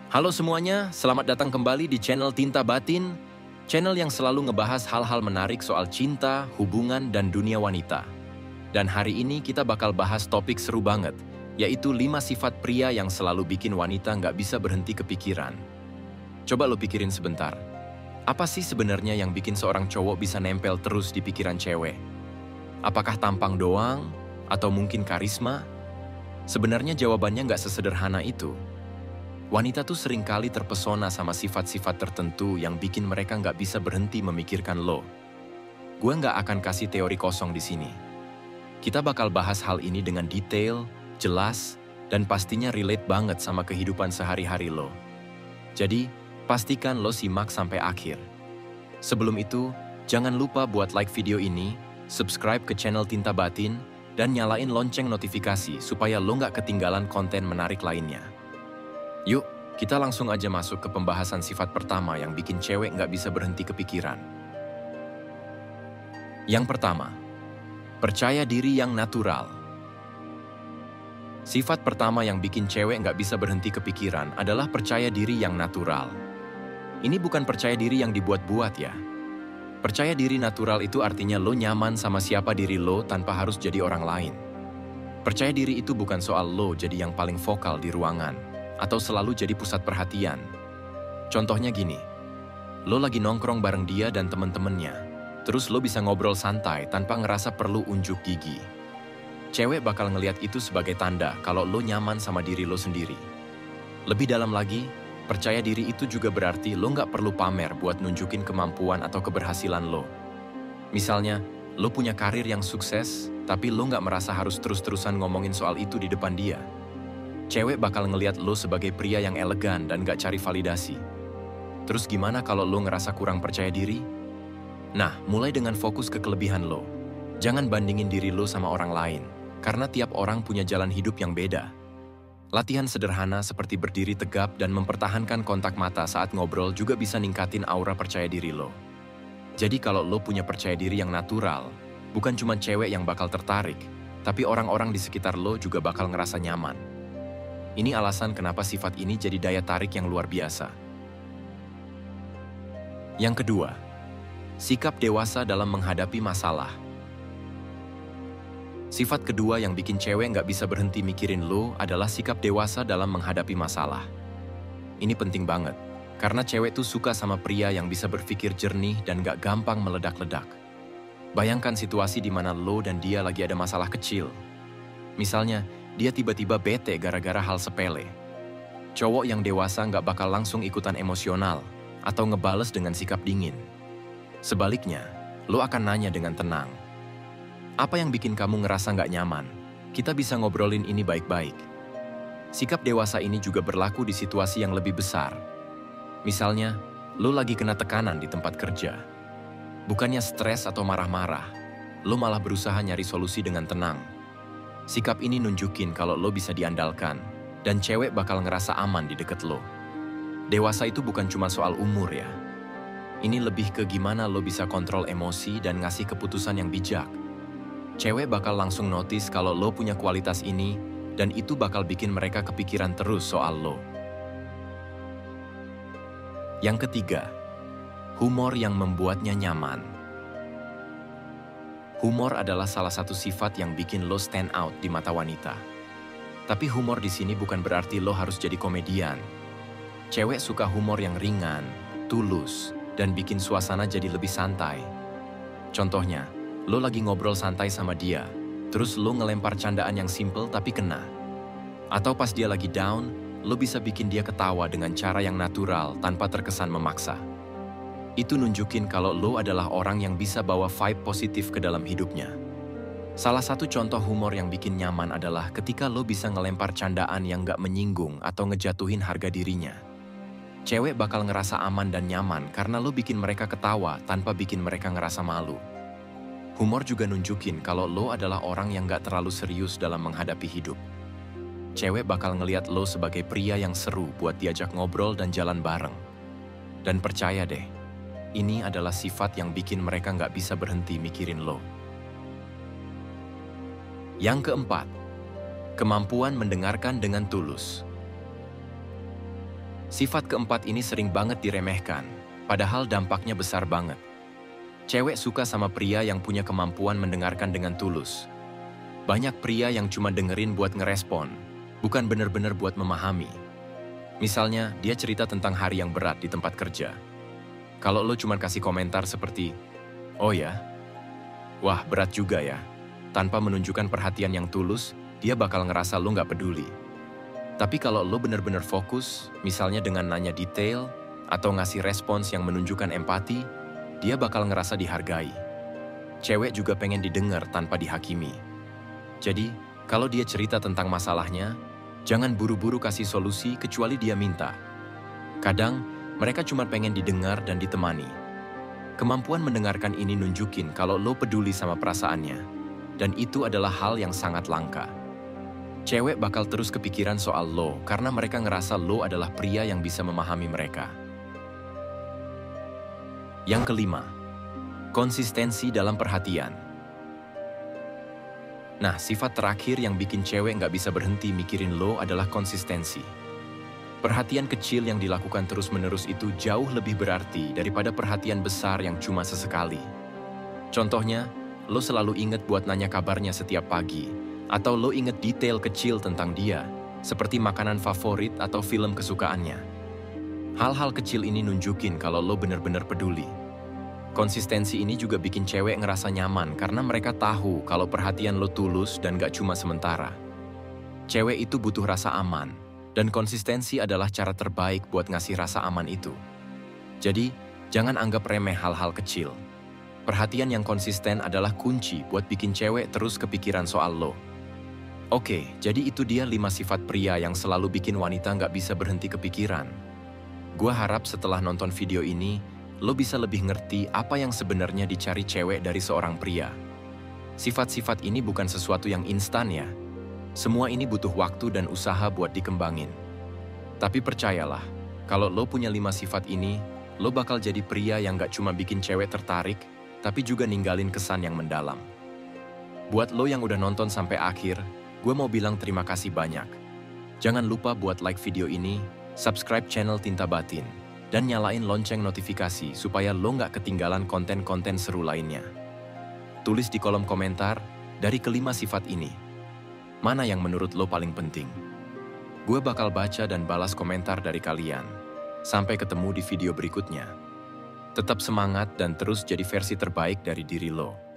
Halo semuanya, selamat datang kembali di channel Tinta Batin, channel yang selalu ngebahas hal-hal menarik soal cinta, hubungan, dan dunia wanita. Dan hari ini kita bakal bahas topik seru banget, yaitu 5 sifat pria yang selalu bikin wanita nggak bisa berhenti kepikiran. Coba lo pikirin sebentar, apa sih sebenarnya yang bikin seorang cowok bisa nempel terus di pikiran cewek? Apakah tampang doang? Atau mungkin karisma? Sebenarnya jawabannya nggak sesederhana itu. Wanita tuh seringkali terpesona sama sifat-sifat tertentu yang bikin mereka nggak bisa berhenti memikirkan lo. Gue nggak akan kasih teori kosong di sini. Kita bakal bahas hal ini dengan detail, jelas, dan pastinya relate banget sama kehidupan sehari-hari lo. Jadi, pastikan lo simak sampai akhir. Sebelum itu, jangan lupa buat like video ini, subscribe ke channel Tinta Batin, dan nyalain lonceng notifikasi supaya lo nggak ketinggalan konten menarik lainnya. Yuk, kita langsung aja masuk ke pembahasan sifat pertama yang bikin cewek nggak bisa berhenti kepikiran. Yang pertama, percaya diri yang natural. Sifat pertama yang bikin cewek nggak bisa berhenti kepikiran adalah percaya diri yang natural. Ini bukan percaya diri yang dibuat-buat ya. Percaya diri natural itu artinya lo nyaman sama siapa diri lo tanpa harus jadi orang lain. Percaya diri itu bukan soal lo jadi yang paling vokal di ruangan atau selalu jadi pusat perhatian. Contohnya gini, lo lagi nongkrong bareng dia dan temen-temennya, terus lo bisa ngobrol santai tanpa ngerasa perlu unjuk gigi. Cewek bakal ngelihat itu sebagai tanda kalau lo nyaman sama diri lo sendiri. Lebih dalam lagi, percaya diri itu juga berarti lo nggak perlu pamer buat nunjukin kemampuan atau keberhasilan lo. Misalnya, lo punya karir yang sukses, tapi lo nggak merasa harus terus-terusan ngomongin soal itu di depan dia. Cewek bakal ngelihat lo sebagai pria yang elegan dan gak cari validasi. Terus gimana kalau lo ngerasa kurang percaya diri? Nah, mulai dengan fokus ke kelebihan lo. Jangan bandingin diri lo sama orang lain, karena tiap orang punya jalan hidup yang beda. Latihan sederhana seperti berdiri tegap dan mempertahankan kontak mata saat ngobrol juga bisa ningkatin aura percaya diri lo. Jadi kalau lo punya percaya diri yang natural, bukan cuma cewek yang bakal tertarik, tapi orang-orang di sekitar lo juga bakal ngerasa nyaman. Ini alasan kenapa sifat ini jadi daya tarik yang luar biasa. Yang kedua, sikap dewasa dalam menghadapi masalah. Sifat kedua yang bikin cewek nggak bisa berhenti mikirin lo adalah sikap dewasa dalam menghadapi masalah. Ini penting banget, karena cewek tuh suka sama pria yang bisa berpikir jernih dan nggak gampang meledak-ledak. Bayangkan situasi di mana lo dan dia lagi ada masalah kecil. Misalnya, dia tiba-tiba bete gara-gara hal sepele. Cowok yang dewasa nggak bakal langsung ikutan emosional atau ngebales dengan sikap dingin. Sebaliknya, lo akan nanya dengan tenang. Apa yang bikin kamu ngerasa nggak nyaman? Kita bisa ngobrolin ini baik-baik. Sikap dewasa ini juga berlaku di situasi yang lebih besar. Misalnya, lo lagi kena tekanan di tempat kerja. Bukannya stres atau marah-marah, lo malah berusaha nyari solusi dengan tenang. Sikap ini nunjukin kalau lo bisa diandalkan, dan cewek bakal ngerasa aman di deket lo. Dewasa itu bukan cuma soal umur ya. Ini lebih ke gimana lo bisa kontrol emosi dan ngasih keputusan yang bijak. Cewek bakal langsung notice kalau lo punya kualitas ini, dan itu bakal bikin mereka kepikiran terus soal lo. Yang ketiga, humor yang membuatnya nyaman. Humor adalah salah satu sifat yang bikin lo stand out di mata wanita. Tapi humor di sini bukan berarti lo harus jadi komedian. Cewek suka humor yang ringan, tulus, dan bikin suasana jadi lebih santai. Contohnya, lo lagi ngobrol santai sama dia, terus lo ngelempar candaan yang simple tapi kena. Atau pas dia lagi down, lo bisa bikin dia ketawa dengan cara yang natural tanpa terkesan memaksa. Itu nunjukin kalau lo adalah orang yang bisa bawa vibe positif ke dalam hidupnya. Salah satu contoh humor yang bikin nyaman adalah ketika lo bisa ngelempar candaan yang gak menyinggung atau ngejatuhin harga dirinya. Cewek bakal ngerasa aman dan nyaman karena lo bikin mereka ketawa tanpa bikin mereka ngerasa malu. Humor juga nunjukin kalau lo adalah orang yang gak terlalu serius dalam menghadapi hidup. Cewek bakal ngelihat lo sebagai pria yang seru buat diajak ngobrol dan jalan bareng. Dan percaya deh, ini adalah sifat yang bikin mereka nggak bisa berhenti mikirin lo. Yang keempat, kemampuan mendengarkan dengan tulus. Sifat keempat ini sering banget diremehkan, padahal dampaknya besar banget. Cewek suka sama pria yang punya kemampuan mendengarkan dengan tulus. Banyak pria yang cuma dengerin buat ngerespon, bukan bener-bener buat memahami. Misalnya, dia cerita tentang hari yang berat di tempat kerja. Kalau lo cuma kasih komentar seperti, "Oh ya? Wah, berat juga ya." Tanpa menunjukkan perhatian yang tulus, dia bakal ngerasa lo nggak peduli. Tapi kalau lo bener-bener fokus, misalnya dengan nanya detail, atau ngasih respons yang menunjukkan empati, dia bakal ngerasa dihargai. Cewek juga pengen didengar tanpa dihakimi. Jadi, kalau dia cerita tentang masalahnya, jangan buru-buru kasih solusi kecuali dia minta. Kadang, mereka cuma pengen didengar dan ditemani. Kemampuan mendengarkan ini nunjukin kalau lo peduli sama perasaannya, dan itu adalah hal yang sangat langka. Cewek bakal terus kepikiran soal lo karena mereka ngerasa lo adalah pria yang bisa memahami mereka. Yang kelima, konsistensi dalam perhatian. Nah, sifat terakhir yang bikin cewek nggak bisa berhenti mikirin lo adalah konsistensi. Perhatian kecil yang dilakukan terus-menerus itu jauh lebih berarti daripada perhatian besar yang cuma sesekali. Contohnya, lo selalu inget buat nanya kabarnya setiap pagi, atau lo inget detail kecil tentang dia, seperti makanan favorit atau film kesukaannya. Hal-hal kecil ini nunjukin kalau lo bener-bener peduli. Konsistensi ini juga bikin cewek ngerasa nyaman karena mereka tahu kalau perhatian lo tulus dan gak cuma sementara. Cewek itu butuh rasa aman, dan konsistensi adalah cara terbaik buat ngasih rasa aman itu. Jadi, jangan anggap remeh hal-hal kecil. Perhatian yang konsisten adalah kunci buat bikin cewek terus kepikiran soal lo. Oke, jadi itu dia 5 sifat pria yang selalu bikin wanita nggak bisa berhenti kepikiran. Gua harap setelah nonton video ini, lo bisa lebih ngerti apa yang sebenarnya dicari cewek dari seorang pria. Sifat-sifat ini bukan sesuatu yang instan ya. Semua ini butuh waktu dan usaha buat dikembangin. Tapi percayalah, kalau lo punya 5 sifat ini, lo bakal jadi pria yang nggak cuma bikin cewek tertarik, tapi juga ninggalin kesan yang mendalam. Buat lo yang udah nonton sampai akhir, gue mau bilang terima kasih banyak. Jangan lupa buat like video ini, subscribe channel Tinta Batin, dan nyalain lonceng notifikasi supaya lo nggak ketinggalan konten-konten seru lainnya. Tulis di kolom komentar, dari kelima sifat ini, mana yang menurut lo paling penting? Gue bakal baca dan balas komentar dari kalian. Sampai ketemu di video berikutnya. Tetap semangat dan terus jadi versi terbaik dari diri lo.